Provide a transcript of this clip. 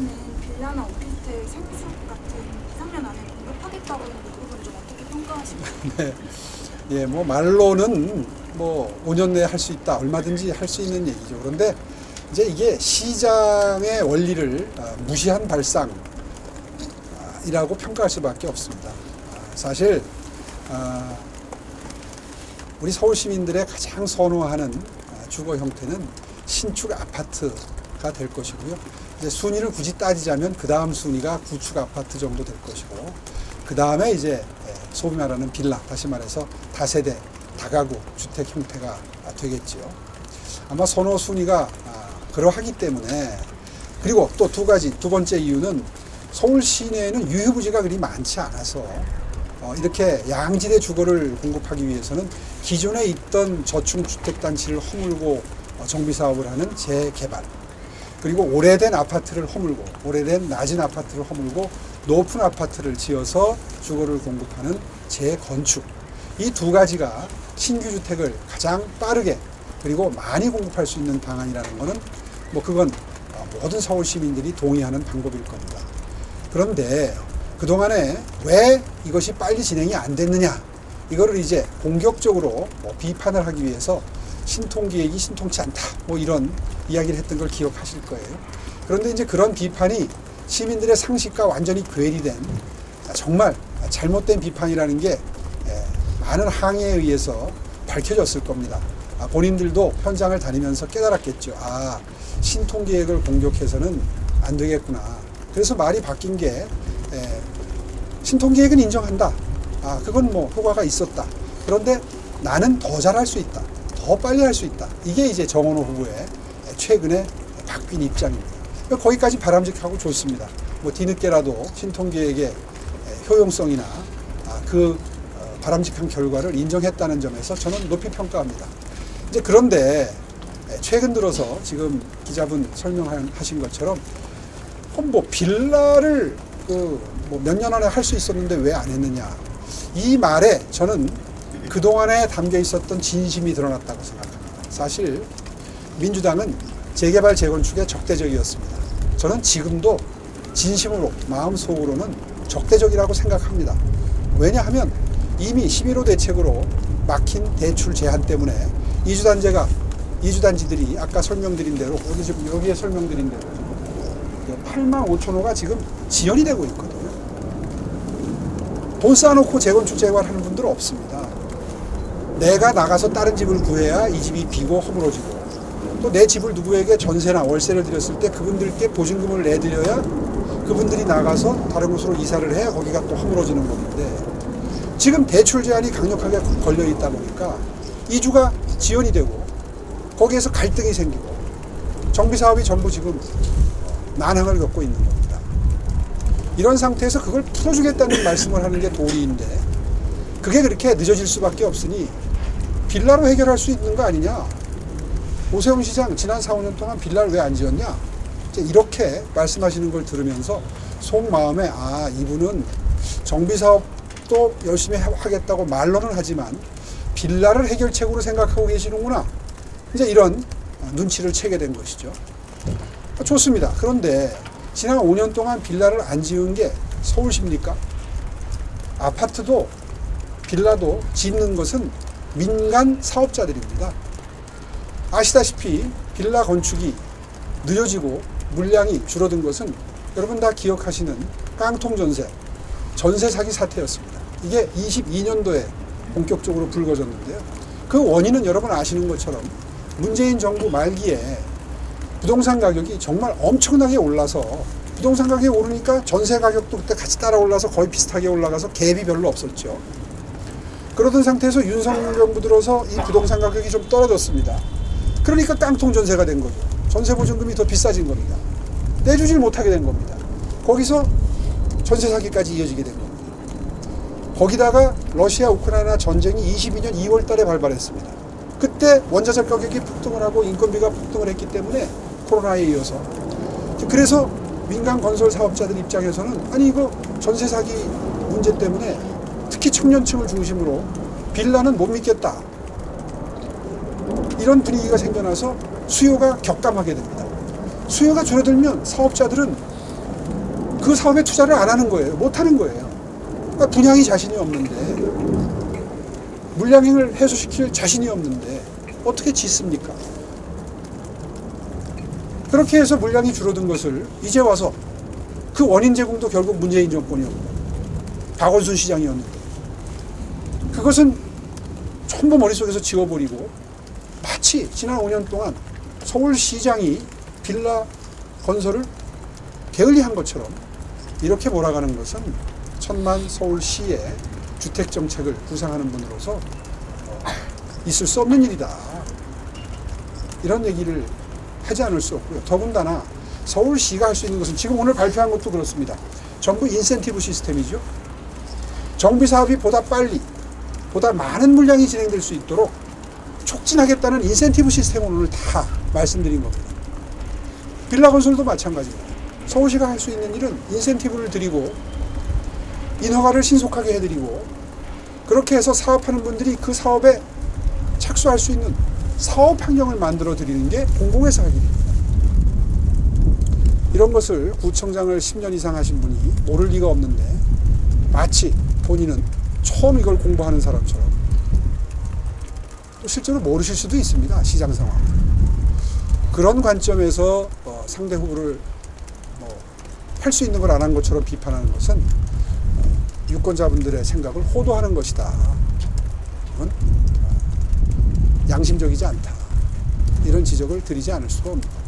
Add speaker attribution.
Speaker 1: 정부에서는 빌라나 오피스텔 생수 같은 2~3년 안에 공급하겠다고 했는데 이 부분 좀 어떻게 평가하시나요?
Speaker 2: 네. 예, 뭐 말로는 뭐 5년 내에 할 수 있다, 얼마든지 할 수 있는 얘기죠. 그런데 이제 이게 시장의 원리를 무시한 발상이라고 평가할 수밖에 없습니다. 사실 우리 서울 시민들의 가장 선호하는 주거 형태는 신축 아파트가 될 것이고요. 이제 순위를 굳이 따지자면 그 다음 순위가 구축 아파트 정도 될 것이고, 그 다음에 이제 소위 말하는 빌라, 다시 말해서 다세대, 다가구 주택 형태가 되겠지요. 아마 선호 순위가 그러하기 때문에, 그리고 또 두 번째 이유는 서울 시내에는 유휴부지가 그리 많지 않아서 이렇게 양질의 주거를 공급하기 위해서는 기존에 있던 저층주택단지를 허물고 정비사업을 하는 재개발, 그리고 오래된 아파트를 허물고, 오래된 낮은 아파트를 허물고 높은 아파트를 지어서 주거를 공급하는 재건축, 이 두 가지가 신규 주택을 가장 빠르게 그리고 많이 공급할 수 있는 방안이라는 것은 뭐 그건 모든 서울 시민들이 동의하는 방법일 겁니다. 그런데 그동안에 왜 이것이 빨리 진행이 안 됐느냐, 이거를 이제 공격적으로 비판을 하기 위해서 신통기획이 신통치 않다, 뭐 이런 이야기를 했던 걸 기억하실 거예요. 그런데 이제 그런 비판이 시민들의 상식과 완전히 괴리된 정말 잘못된 비판이라는 게 많은 항의에 의해서 밝혀졌을 겁니다. 본인들도 현장을 다니면서 깨달았겠죠. 신통기획을 공격해서는 안 되겠구나. 그래서 말이 바뀐 게 신통기획은 인정한다. 그건 뭐 효과가 있었다. 그런데 나는 더 잘할 수 있다. 더 빨리 할 수 있다. 이게 이제 정원호 후보의 최근에 바뀐 입장입니다. 거기까지 바람직하고 좋습니다. 뭐 뒤늦게라도 신통기획의 효용성이나 그 바람직한 결과를 인정했다는 점에서 저는 높이 평가합니다. 이제 그런데 최근 들어서 지금 기자분 설명하신 것처럼 뭐 빌라를 몇 년 안에 할 수 있었는데 왜 안 했느냐, 이 말에 저는 그동안에 담겨 있었던 진심이 드러났다고 생각합니다. 사실 민주당은 재개발 재건축에 적대적이었습니다. 저는 지금도 진심으로 마음속으로는 적대적이라고 생각합니다. 왜냐하면 이미 11호 대책으로 막힌 대출 제한 때문에 이주단지들이 아까 설명드린 대로, 여기에 설명드린 대로 85,000호가 지금 지연이 되고 있거든요. 돈 쌓아놓고 재건축 재개발하는 분들은 없습니다. 내가 나가서 다른 집을 구해야 이 집이 비고 허물어지고, 또 내 집을 누구에게 전세나 월세를 드렸을 때 그분들께 보증금을 내드려야 그분들이 나가서 다른 곳으로 이사를 해야 거기가 또 허물어지는 건데, 지금 대출 제한이 강력하게 걸려 있다 보니까 이주가 지연이 되고 거기에서 갈등이 생기고 정비사업이 전부 지금 난항을 겪고 있는 겁니다. 이런 상태에서 그걸 풀어주겠다는 말씀을 하는 게 도리인데, 그게 그렇게 늦어질 수밖에 없으니 빌라로 해결할 수 있는 거 아니냐, 오세훈 시장 지난 4~5년 동안 빌라를 왜 안 지었냐, 이렇게 말씀하시는 걸 들으면서 속마음에 이분은 정비사업도 열심히 하겠다고 말로는 하지만 빌라를 해결책으로 생각하고 계시는구나, 이제 이런 눈치를 채게 된 것이죠. 좋습니다. 그런데 지난 5년 동안 빌라를 안 지은 게 서울시입니까? 아파트도 빌라도 짓는 것은 민간 사업자들입니다. 아시다시피 빌라 건축이 늦어지고 물량이 줄어든 것은 여러분 다 기억하시는 깡통 전세 사기 사태였습니다. 이게 22년도에 본격적으로 불거졌는데요. 그 원인은 여러분 아시는 것처럼 문재인 정부 말기에 부동산 가격이 정말 엄청나게 올라서, 부동산 가격이 오르니까 전세 가격도 그때 같이 따라 올라서 거의 비슷하게 올라가서 갭이 별로 없었죠. 그러던 상태에서 윤석열 정부 들어서 이 부동산 가격이 좀 떨어졌습니다. 그러니까 깡통 전세가 된 거죠. 전세 보증금이 더 비싸진 겁니다. 내주질 못하게 된 겁니다. 거기서 전세 사기까지 이어지게 된 겁니다. 거기다가 러시아 우크라이나 전쟁이 22년 2월 달에 발발했습니다. 그때 원자재 가격이 폭등을 하고 인건비가 폭등을 했기 때문에 코로나에 이어서, 그래서 민간 건설 사업자들 입장에서는 이거 전세 사기 문제 때문에 특히 청년층을 중심으로 빌라는 못 믿겠다, 이런 분위기가 생겨나서 수요가 격감하게 됩니다. 수요가 줄어들면 사업자들은 그 사업에 투자를 안 하는 거예요. 못 하는 거예요. 그러니까 분양이 자신이 없는데, 물량행을 해소시킬 자신이 없는데 어떻게 짓습니까? 그렇게 해서 물량이 줄어든 것을 이제 와서 그 원인 제공도 결국 문재인 정권이었고 박원순 시장이었는데, 그것은 전부 머릿속에서 지워버리고 마치 지난 5년 동안 서울시장이 빌라 건설을 게을리한 것처럼 이렇게 몰아가는 것은 천만 서울시의 주택정책을 구상하는 분으로서 있을 수 없는 일이다. 이런 얘기를 하지 않을 수 없고요. 더군다나 서울시가 할 수 있는 것은 지금 오늘 발표한 것도 그렇습니다. 전부 인센티브 시스템이죠. 정비사업이 보다 빨리, 보다 많은 물량이 진행될 수 있도록 촉진하겠다는 인센티브 시스템을 오늘 다 말씀드린 겁니다. 빌라 건설도 마찬가지입니다. 서울시가 할 수 있는 일은 인센티브를 드리고 인허가를 신속하게 해드리고 그렇게 해서 사업하는 분들이 그 사업에 착수할 수 있는 사업 환경을 만들어 드리는 게 공공에서 할 일입니다. 이런 것을 구청장을 10년 이상 하신 분이 모를 리가 없는데 마치 본인은 처음 이걸 공부하는 사람처럼, 또 실제로 모르실 수도 있습니다. 시장 상황. 그런 관점에서 상대 후보를 할 수 있는 걸 안 한 것처럼 비판하는 것은 유권자분들의 생각을 호도하는 것이다. 그건 양심적이지 않다. 이런 지적을 드리지 않을 수가 없습니다.